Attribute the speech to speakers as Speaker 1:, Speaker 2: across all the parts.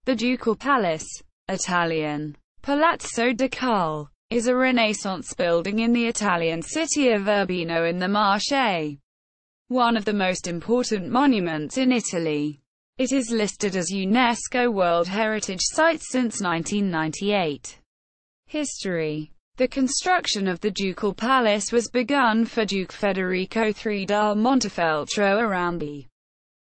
Speaker 1: The Ducal Palace, Italian Palazzo Ducale, is a Renaissance building in the Italian city of Urbino in the Marche, one of the most important monuments in Italy. It is listed as UNESCO World Heritage Site since 1998. History. The construction of the Ducal Palace was begun for Duke Federico III dal Montefeltro around the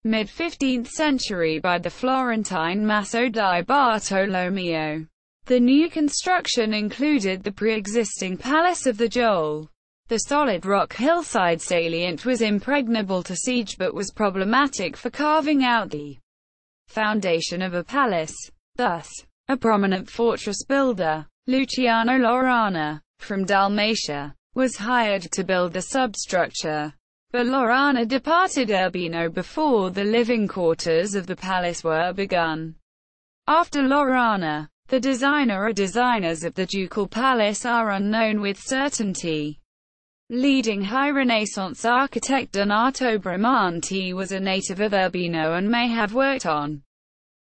Speaker 1: mid-15th century by the Florentine Maso di Bartolomeo. The new construction included the pre-existing Palace of the Ducal. The solid rock hillside salient was impregnable to siege but was problematic for carving out the foundation of a palace. Thus, a prominent fortress builder, Luciano Laurana, from Dalmatia, was hired to build the substructure. But Laurana departed Urbino before the living quarters of the palace were begun. After Laurana, the designer or designers of the Ducal Palace are unknown with certainty. Leading High Renaissance architect Donato Bramante was a native of Urbino and may have worked on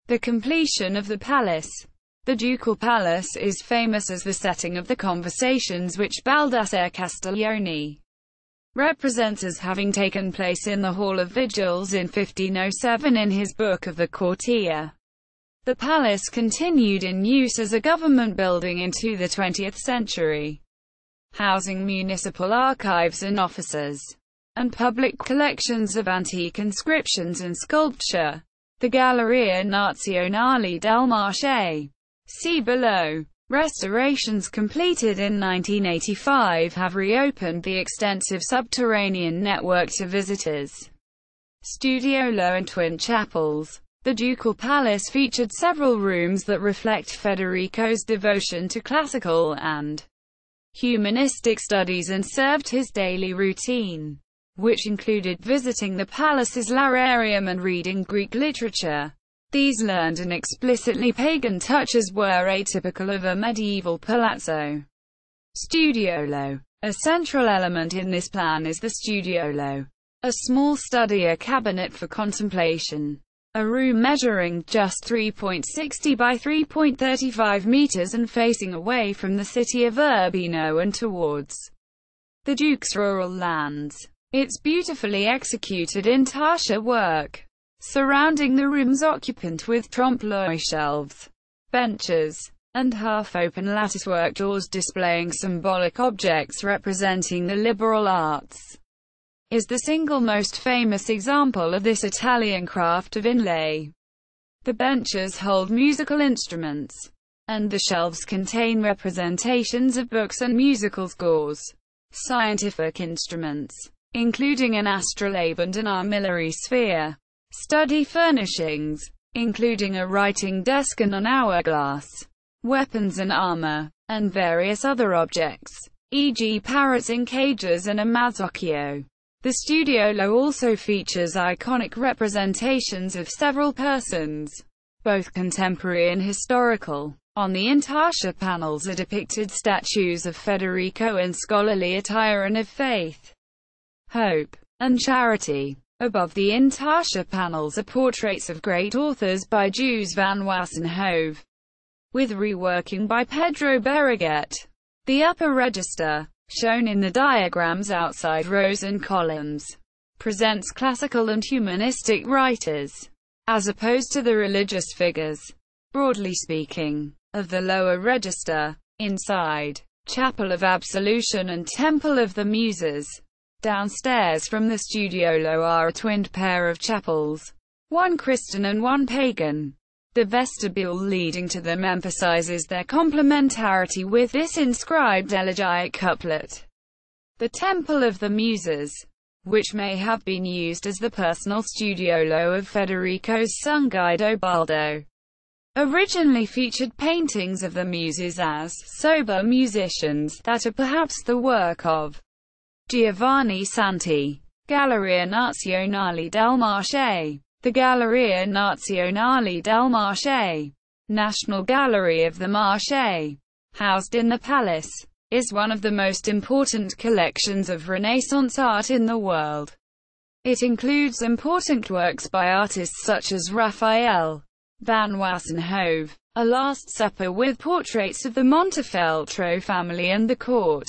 Speaker 1: the completion of the palace. The Ducal Palace is famous as the setting of the conversations which Baldassare Castiglione represents as having taken place in the Hall of Vigils in 1507 in his book of the Cortea. The palace continued in use as a government building into the 20th century, housing municipal archives and offices, and public collections of antique inscriptions and sculpture. The Galleria Nazionale del Marche. See below. Restorations completed in 1985 have reopened the extensive subterranean network to visitors. Studiolo and twin chapels. The Ducal Palace featured several rooms that reflect Federico's devotion to classical and humanistic studies and served his daily routine, which included visiting the palace's lararium and reading Greek literature. These learned and explicitly pagan touches were atypical of a medieval palazzo. Studiolo. A central element in this plan is the studiolo, a small study or cabinet for contemplation. A room measuring just 3.60 by 3.35 meters and facing away from the city of Urbino and towards the Duke's rural lands. Its beautifully executed intarsia work surrounding the room's occupant with trompe-l'oeil shelves, benches, and half-open latticework doors displaying symbolic objects representing the liberal arts, is the single most famous example of this Italian craft of inlay. The benches hold musical instruments, and the shelves contain representations of books and musical scores, scientific instruments, including an astrolabe and an armillary sphere, study furnishings, including a writing desk and an hourglass, weapons and armor, and various other objects, e.g. parrots in cages and a mazzocchio. The studiolo also features iconic representations of several persons, both contemporary and historical. On the intarsia panels are depicted statues of Federico in scholarly attire and of faith, hope, and charity. Above the intarsia panels are portraits of great authors by Jules van Wassenhove, with reworking by Pedro Berruguete. The upper register, shown in the diagrams outside rows and columns, presents classical and humanistic writers, as opposed to the religious figures, broadly speaking, of the lower register. Inside, Chapel of Absolution and Temple of the Muses. Downstairs from the studiolo are a twinned pair of chapels, one Christian and one pagan. The vestibule leading to them emphasizes their complementarity with this inscribed elegiac couplet. The Temple of the Muses, which may have been used as the personal studiolo of Federico's son Guidobaldo, originally featured paintings of the Muses as sober musicians that are perhaps the work of Giovanni Santi. Galleria Nazionale del Marche. The Galleria Nazionale del Marche, National Gallery of the Marche, housed in the palace, is one of the most important collections of Renaissance art in the world. It includes important works by artists such as Raphael, Van Wassenhove, A Last Supper with portraits of the Montefeltro family and the court.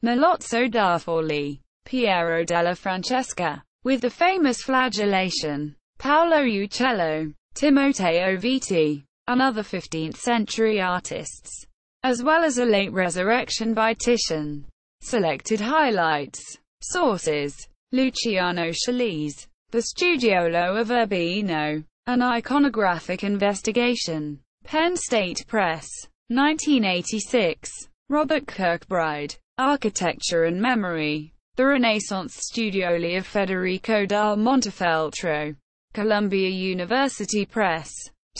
Speaker 1: Nelozzo da Forlì, Piero della Francesca, with the famous flagellation. Paolo Uccello, Timoteo Viti, and other 15th-century artists, as well as a late resurrection by Titian. Selected highlights. Sources: Luciano Scalise, The Studiolo of Urbino, An Iconographic Investigation. Penn State Press. 1986. Robert Kirkbride, Architecture and Memory. The Renaissance Studioli of Federico da Montefeltro. Columbia University Press.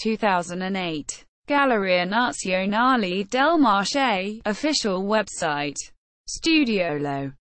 Speaker 1: 2008. Galleria Nazionale del Marche, official website. Studiolo.